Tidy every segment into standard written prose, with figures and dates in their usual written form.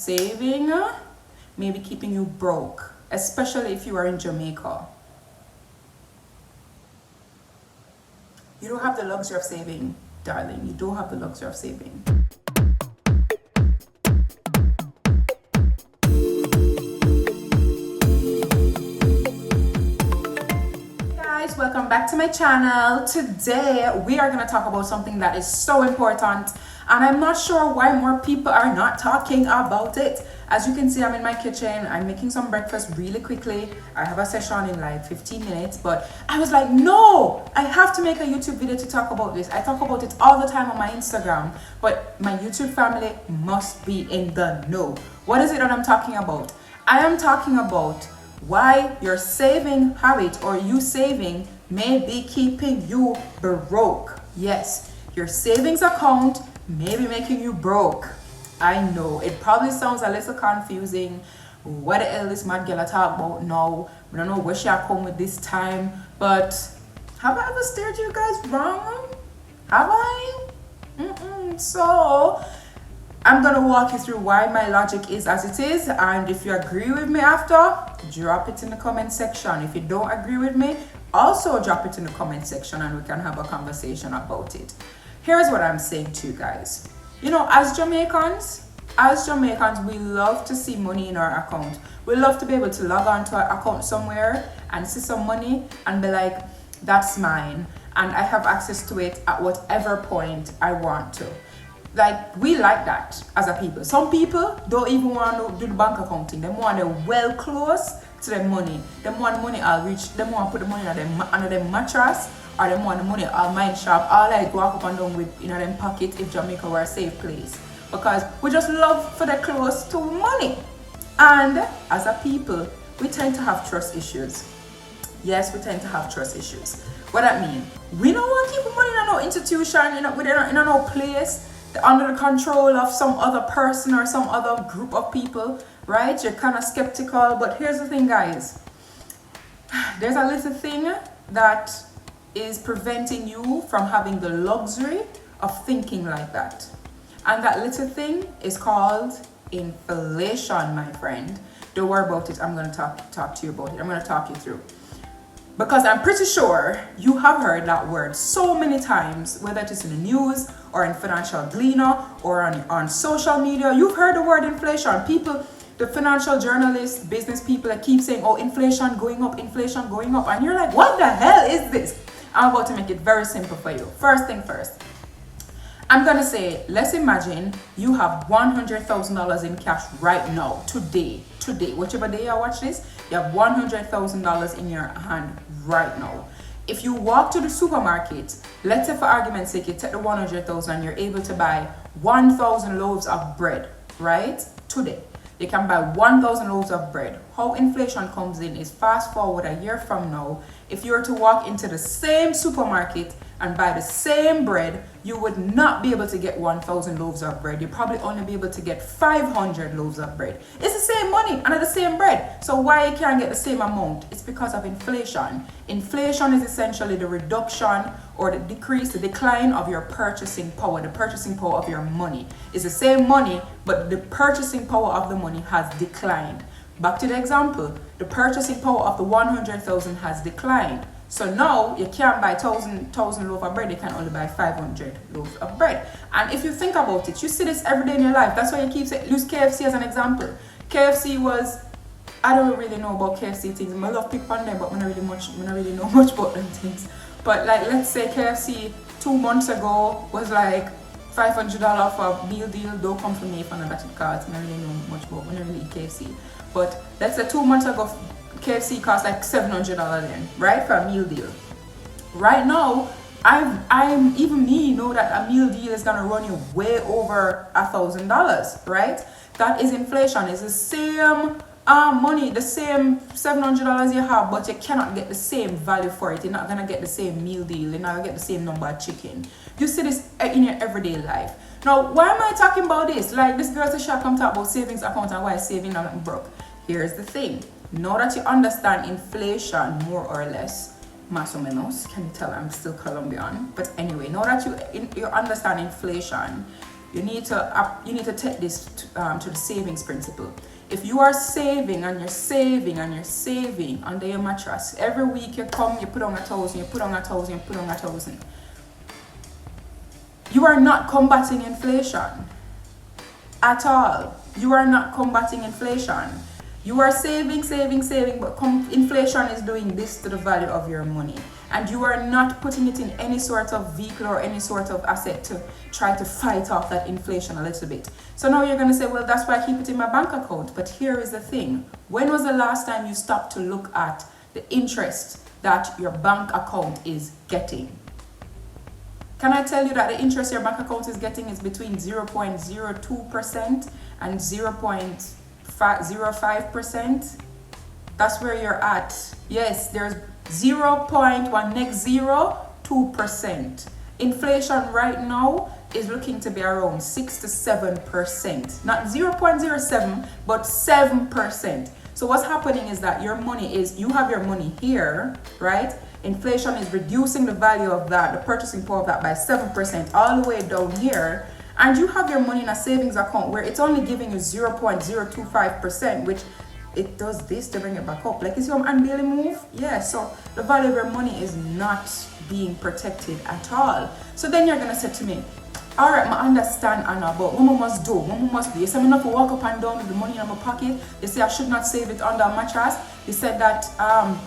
saving may be keeping you broke, especially if you are in Jamaica. You don't have the luxury of saving, darling. You don't have the luxury of saving. Guys, welcome back to my channel. Today we are going to talk about something that is so important, and I'm not sure why more people are not talking about it. As you can see, I'm in my kitchen. I'm making some breakfast really quickly. I have a session in like 15 minutes, but I was like, no, I have to make a YouTube video to talk about this. I talk about it all the time on my Instagram, but my YouTube family must be in the know. What is it that I'm talking about? I am talking about why your saving habit or you saving may be keeping you broke. Yes, your savings account may be making you broke. I know it probably sounds a little confusing. What the hell this mad girl talk about now? I don't know where she come with this time, but have I ever steered you guys wrong? Have I? So I'm gonna walk you through why my logic is as it is, and if you agree with me after, drop it in the comment section. If you don't agree with me, also drop it in the comment section and we can have a conversation about it. Here's what I'm saying to you guys. You know, as Jamaicans, we love to see money in our account. We love to be able to log on to our account somewhere and see some money and be like, that's mine, and I have access to it at whatever point I want to. Like, we like that as a people. Some people don't even want to do the bank accounting. They want to well close to their money. They want money all reach. They want to put the money under their mattress, or they want the money all mine shop, all like walk up and down with in them pocket if Jamaica were a safe place. Because we just love for the close to money. And as a people, we tend to have trust issues. Yes, we tend to have trust issues. What that mean? We don't want to keep money in no institution, in no place, under the control of some other person or some other group of people, right? You're kind of skeptical, but here's the thing, guys. There's a little thing that is preventing you from having the luxury of thinking like that. And that little thing is called inflation, my friend. Don't worry about it. I'm going to talk to you about it. I'm going to talk you through. Because I'm pretty sure you have heard that word so many times, whether it is in the news or in Financial Gleaner or on social media. You've heard the word inflation. People, the financial journalists, business people that keep saying, oh, inflation going up. And you're like, what the hell is this? I'm about to make it very simple for you. First thing first. I'm going to say, let's imagine you have $100,000 in cash right now, today, whichever day I watch this, you have $100,000 in your hand right now. If you walk to the supermarket, let's say for argument's sake, you take the 100,000, you're able to buy 1,000 loaves of bread, right? Today, you can buy 1,000 loaves of bread. How inflation comes in is fast forward a year from now. If you were to walk into the same supermarket and buy the same bread, you would not be able to get 1,000 loaves of bread. You'd probably only be able to get 500 loaves of bread. It's the same money and the same bread. So why you can't get the same amount? It's because of inflation. Inflation is essentially the reduction or the decrease, the decline of your purchasing power. The purchasing power of your money. It's the same money, but the purchasing power of the money has declined. Back to the example, the purchasing power of the 100,000 has declined. So now you can't buy 1,000 loaves of bread, you can only buy 500 loaves of bread. And if you think about it, you see this every day in your life. That's why you keep saying, use KFC as an example. KFC was, I don't really know about KFC things. I love pick on them, but I don't really know much about them things. But like, let's say KFC 2 months ago was like $500 for a meal deal. Don't come for me if I'm not at cards. I don't really know much about, I don't really eat KFC. But let's say 2 months ago, KFC cost like $700 then, right, for a meal deal. Right now, I'm even me know that a meal deal is gonna run you way over $1,000, right? That is inflation. It's the same money, the same $700 you have, but you cannot get the same value for it. You're not gonna get the same meal deal. You're not gonna get the same number of chicken. You see this in your everyday life. Now, why am I talking about this? Like, this girl to shop come talk about savings account and why saving not broke. Here's the thing. Now that you understand inflation more or less, más o menos, can you tell I'm still Colombian? But anyway, now that you understand inflation, you need to take this to the savings principle. If you are saving and you're saving and you're saving under your mattress, every week you come, you put on 1,000, you put on 1,000, you put on 1,000. You are not combating inflation at all. You are not combating inflation. You are saving, but inflation is doing this to the value of your money. And you are not putting it in any sort of vehicle or any sort of asset to try to fight off that inflation a little bit. So now you're going to say, well, that's why I keep it in my bank account. But here is the thing. When was the last time you stopped to look at the interest that your bank account is getting? Can I tell you that the interest your bank account is getting is between 0.02% and 0.05%? That's where you're at. Yes, there's 0.102%. Inflation right now is looking to be around 6 to 7%. Not 0.07, but 7%. So what's happening is that your money is, you have your money here, right? Inflation is reducing the value of that, the purchasing power of that by 7% all the way down here. And you have your money in a savings account where it's only giving you 0.025%, which it does this to bring it back up. Like, is your hand barely move? Yeah, so the value of your money is not being protected at all. So then you're gonna say to me, all right, I understand, Anna, but what I must do? What I must do? You say I'm not to walk up and down with the money in my pocket. You say I should not save it under a mattress. You said that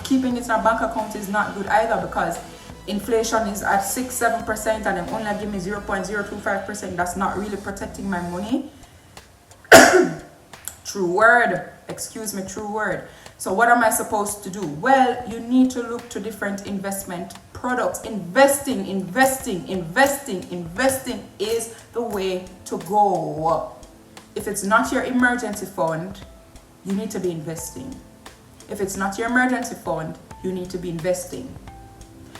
keeping it in a bank account is not good either because inflation is at 6-7% and I'm only giving me 0.025%. That's not really protecting my money. True word. Excuse me, true word. So what am I supposed to do? Well, you need to look to different investment products. Investing is the way to go. If it's not your emergency fund, you need to be investing. If it's not your emergency fund, you need to be investing.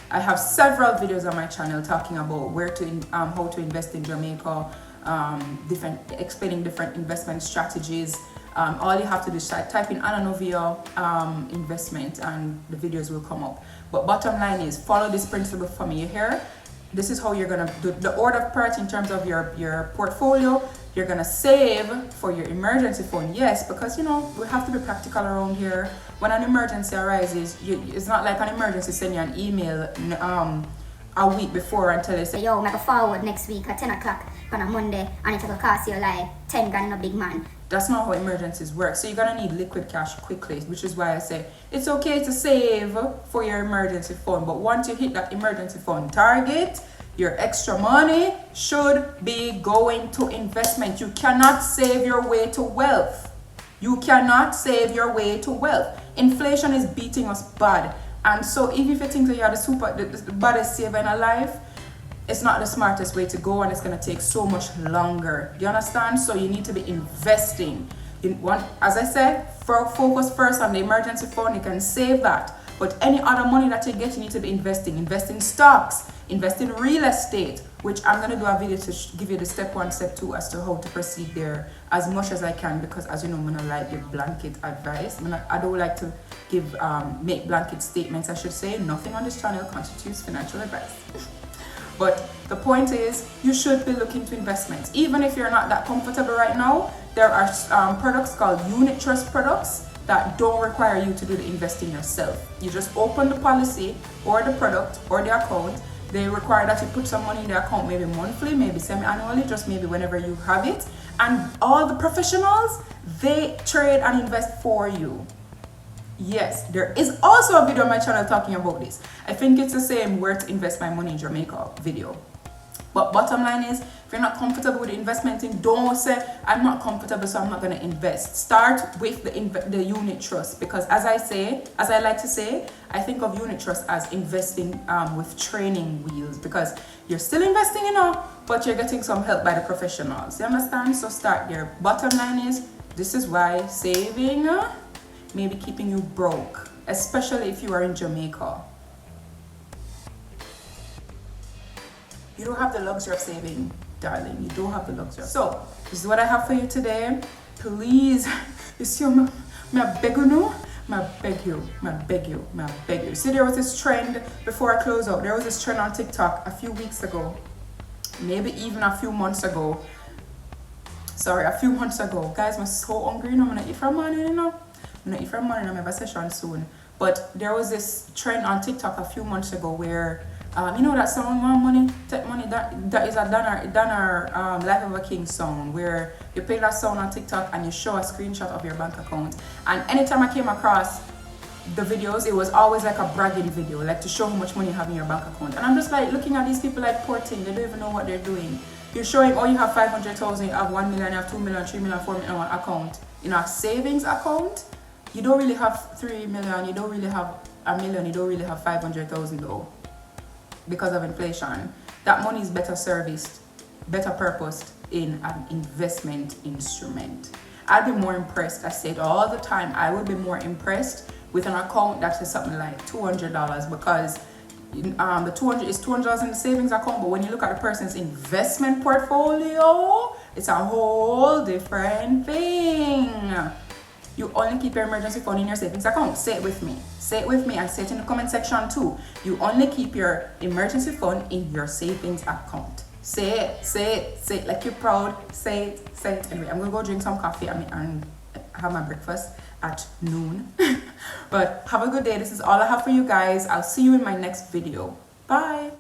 I have several videos on my channel talking about where to how to invest in Jamaica, explaining different investment strategies. All you have to do is type in Anna Novia investment and the videos will come up. But bottom line is, follow this principle for me. You hear? This is how you're gonna do the order of priority in terms of your portfolio. You're gonna save for your emergency fund, yes, because you know we have to be practical around here. When an emergency arises, it's not like an emergency send you an email a week before and tell you say, yo, make a forward next week at 10 o'clock on a Monday and it will cost you like 10 grand in a big man. That's not how emergencies work. So you're gonna need liquid cash quickly, which is why I say it's okay to save for your emergency fund, but once you hit that emergency fund target, your extra money should be going to investment. You cannot save your way to wealth. You cannot save your way to wealth. Inflation is beating us bad. And so if you think that you're the baddest saver in a life, it's not the smartest way to go and it's going to take so much longer. Do you understand? So you need to be investing. As I said, focus first on the emergency fund. You can save that. But any other money that you get, you need to be investing. Invest in stocks, invest in real estate, which I'm going to do a video to give you the step 1, step 2 as to how to proceed there as much as I can, because as you know, I'm not like give blanket advice. I don't like to give make blanket statements, I should say. Nothing on this channel constitutes financial advice. But the point is, you should be looking to investments. Even if you're not that comfortable right now, there are products called unit trust products that don't require you to do the investing yourself. You just open the policy or the product or the account. They require that you put some money in the account, maybe monthly, maybe semi-annually, just maybe whenever you have it. And all the professionals, they trade and invest for you. Yes, there is also a video on my channel talking about this. I think it's the same where to invest my money in Jamaica video. But bottom line is, if you're not comfortable with the investment thing, don't say, I'm not comfortable, so I'm not going to invest. Start with the unit trust, because as I like to say, I think of unit trust as investing with training wheels, because you're still investing, you know, but you're getting some help by the professionals. You understand? So start there. Bottom line is, this is why saving may be keeping you broke, especially if you are in Jamaica. You don't have the luxury of saving, darling. You don't have the luxury. So, this is what I have for you today. Please, you see, I beg you, I beg you. See, there was this trend, before I close out, there was this trend on TikTok a few weeks ago, maybe even a few months ago, sorry, a few months ago. Guys, I'm so hungry, you know. I'm gonna eat from morning, you know. I'm gonna eat from morning. I'm gonna have a session soon. But there was this trend on TikTok a few months ago where, you know that song, Money, Take Money, that is a Donner Life of a King song, where you play that song on TikTok and you show a screenshot of your bank account. And anytime I came across the videos, it was always like a bragging video, like to show how much money you have in your bank account. And I'm just like looking at these people like poor thing, they don't even know what they're doing. You're showing, oh, you have 500,000, you have 1 million, you have 2 million, 3 million, 4 million on one account. In a savings account, you don't really have 3 million, you don't really have a million, you don't really have 500,000 though, because of inflation. That money is better serviced, better purposed in an investment instrument. I'd be more impressed, I say it all the time, I would be more impressed with an account that is something like $200, because the 200 is $200 in the savings account, but when you look at a person's investment portfolio, it's a whole different thing. You only keep your emergency fund in your savings account. Say it with me. Say it with me and say it in the comment section too. You only keep your emergency fund in your savings account. Say it, say it, say it like you're proud. Say it, say it. Anyway, I'm gonna go drink some coffee and have my breakfast at noon. But have a good day. This is all I have for you guys. I'll see you in my next video. Bye.